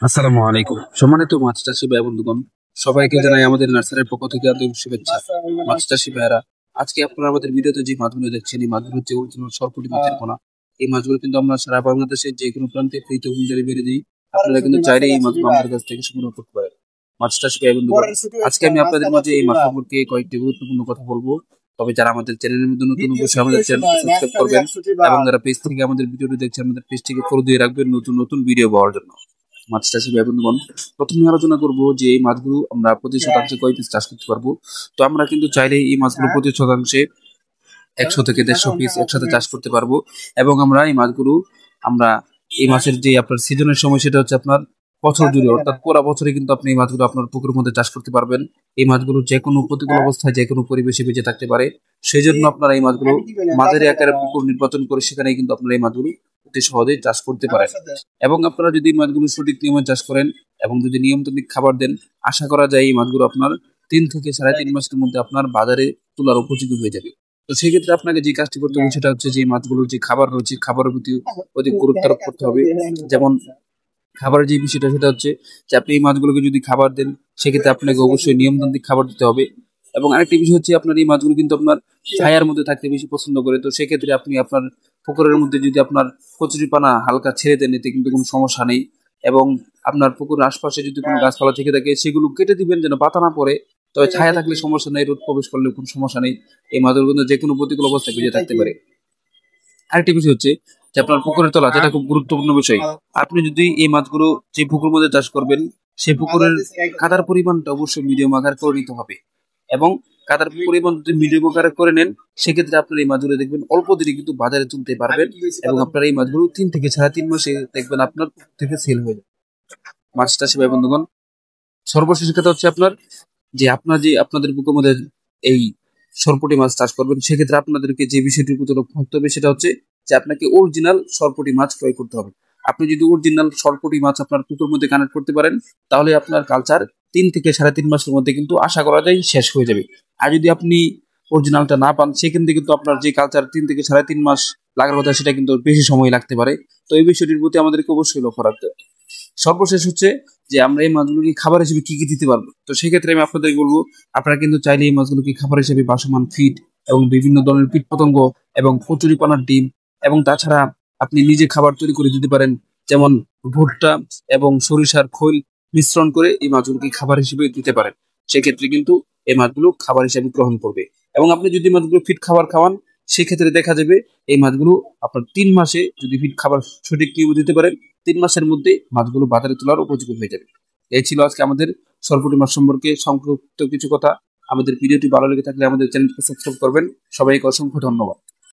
আসসালামু আলাইকুম। সম্মানিত মাছ চাষী ভাই বন্ধুগণ, সবাইকে জানাই আমাদের নার্সারির পক্ষ থেকে আন্তরিক শুভেচ্ছা। মাছ চাষী ভাইয়েরা, আজকে আপনারা আমাদের ভিডিওতে যে মাছগুলো দেখছেন, এই মাছগুলো হচ্ছে অরিজিনাল সরপুঁটি মাছের পোনা। এই মাছগুলো কিন্তু আমরা সারা বাংলাদেশের যে কোনো প্রান্তে ফ্রিতে হোম ডেলিভারি দিই। আপনারা কিন্তু চাইলে এই মাছগুলো আমাদের কাছ থেকে সংগ্রহ করতে পারেন। মাছ চাষী ভাই বন্ধুগণ, আজকে আমি আপনাদের মাঝে এই মাছ সম্পর্কে কয়েকটি গুরুত্বপূর্ণ কথা বলবো। তবে যারা আমাদের চ্যানেলের মধ্যে নতুন, অবশ্যই আমাদের চ্যানেলকে সাবস্ক্রাইব করবেন এবং যারা পেজ থেকে আমাদের ভিডিওটি দেখছেন, আমাদের পেজটিকে ফলো দিয়ে রাখবেন নতুন নতুন ভিডিও পাওয়ার জন্য। মাছ চাষি ভাই বন্ধুগণ, প্রথমে আলোচনা করব যে এই মাছগুলো আমরা প্রতি শতাংশে কয় পিস চাষ করতে পারবো। তো আমরা কিন্তু চাইলে এই মাছগুলো প্রতি শতাংশে 100 থেকে 150 পিস একসাথে চাষ করতে পারবো। এবং আমরা এই মাছগুলো আমরা এই মাছের যে আপনার সিজনের সময়, সেটা হচ্ছে আপনার বছর জুড়ে, অর্থাৎ পুরো বছরে কিন্তু আপনি এই মাছগুলো আপনার পুকুরের মধ্যে চাষ করতে পারবেন। এই মাছগুলো যে কোনো প্রতিকূল অবস্থায় যে কোনো পরিবেশে বেঁচে থাকতে পারে। সেই জন্য আপনারা এই মাছগুলো মাঝারি আকারের পুকুর নির্বাচন করে সেখানে কিন্তু আপনারা এই মাছগুলো অতি সহজেই চাষ করতে পারেন। এবং আপনারা যদি এই মাছগুলো সঠিক নিয়মে চাষ করেন এবং যদি নিয়মতান্ত্রিক খাবার দেন, আশা করা যায় এই মাছগুলো আপনার 3 থেকে 3.5 মাসের মধ্যে আপনার বাজারে তোলার উপযোগী হয়ে যাবে। তো সেক্ষেত্রে আপনাকে যে কাজটি করতে হবে সেটা হচ্ছে যে মাছগুলোর যে খাবার রয়েছে, খাবারের প্রতি অধিক গুরুত্ব আরোপ করতে হবে। যেমন খাবারের যে বিষয়টা, সেটা হচ্ছে যে আপনি এই মাছগুলোকে যদি খাবার দেন, সেক্ষেত্রে আপনাকে অবশ্যই নিয়মতান্ত্রিক খাবার দিতে হবে। এবং আরেকটি বিষয় হচ্ছে, আপনার এই মাছগুলো কিন্তু আপনার ছায়ার মধ্যে থাকতে বেশি পছন্দ করে। তো সেক্ষেত্রে আপনি আপনার পুকুরের মধ্যে যদি আপনার কচুরিপানা হালকা ছেড়ে দেন, এতে কিন্তু কোনো সমস্যা নেই। এবং আপনার পুকুরের আশপাশে যদি কোনো গাছপালা থেকে থাকে, সেগুলো কেটে দিবেন যেন পাতা না পড়ে। তবে ছায়া থাকলে সমস্যা নেই, রোদ প্রবেশ করলে কোনো সমস্যা নেই। এই মাছগুলো কিন্তু যে কোনো প্রতিকূল অবস্থায় বেঁচে থাকতে পারে। আরেকটি বিষয় হচ্ছে যে আপনার পুকুরের তলা, যেটা খুব গুরুত্বপূর্ণ বিষয়। আপনি যদি এই মাছগুলো যে পুকুর মধ্যে চাষ করবেন, সেই পুকুরের কাদার পরিমাণটা অবশ্যই মিডিয়াম আকার করে নিতে হবে। এবং কাদার পরিমাণ যদি মিডিয়াম আকারে করে নেন, সেক্ষেত্রে আপনার এই মাছগুলো দেখবেন অল্প দিনে কিন্তু বাজারে তুলতে পারবেন। এবং আপনার এই মাছগুলো 3 থেকে 3.5 মাসে দেখবেন আপনার পুকুর থেকে সেল হয়ে যাবে। মাছ চাষি ভাই বন্ধুগণ, সর্বশেষ কথা হচ্ছে আপনার যে আপনাদের পুকুর মধ্যে এই সরপুঁটি মাছ চাষ করবেন, সেক্ষেত্রে আপনাদেরকে যে বিষয়টির প্রতি লক্ষ্য রাখতে হবে সেটা হচ্ছে যে আপনাকে অরিজিনাল সরপুঁটি মাছ ক্রয় করতে হবে। আপনি যদি অরিজিনাল সরপুঁটি মাছ আপনার পুকুর মধ্যে কানেক্ট করতে পারেন, তাহলে আপনার কালচার 3 থেকে 3.5 মাসের মধ্যে কিন্তু আশা করা যায় শেষ হয়ে যাবে। আর যদি আপনি অরিজিনালটা না পান, সেখান থেকে কিন্তু আপনার যে কালচার 3 থেকে 3.5 মাস লাগার কথা, সেটা কিন্তু বেশি সময় লাগতে পারে। তো এই বিষয়টির প্রতি আমাদেরকে অবশ্যই লক্ষ্য রাখতে হবে। সর্বশেষ হচ্ছে যে আমরা এই মাছগুলোকে খাবার হিসেবে কি কি দিতে পারবো। তো সেক্ষেত্রে আমি আপনাদের বলবো, আপনারা কিন্তু চাইলে এই মাছগুলোকে খাবার হিসেবে বাসমান ফিড এবং বিভিন্ন ধরনের কীট পতঙ্গ এবং কচুরিপানার ডিম, এবং তাছাড়া আপনি নিজে খাবার তৈরি করে দিতে পারেন। যেমন ভুট্টা এবং সরিষার খৈল মিশ্রণ করে এই মাছগুলোকে খাবার হিসেবে দিতে পারেন। সেক্ষেত্রে কিন্তু এই মাছগুলো খাবার হিসেবে গ্রহণ করবে। এবং আপনি যদি মাছগুলো ফিট খাবার খাওয়ান, সেক্ষেত্রে দেখা যাবে এই মাছগুলো আপনার 3 মাসে যদি ফিট খাবার সঠিক নিয়মে দিতে পারেন, 3 মাসের মধ্যে মাছগুলো বাজারে তোলার উপযোগী হয়ে যাবে। এই ছিল আজকে আমাদের সরপুঁটি মাছ সম্পর্কে সংক্ষিপ্ত কিছু কথা। আমাদের ভিডিওটি ভালো লেগে থাকলে আমাদের চ্যানেলকে সাবস্ক্রাইব করবেন। সবাইকে অসংখ্য ধন্যবাদ।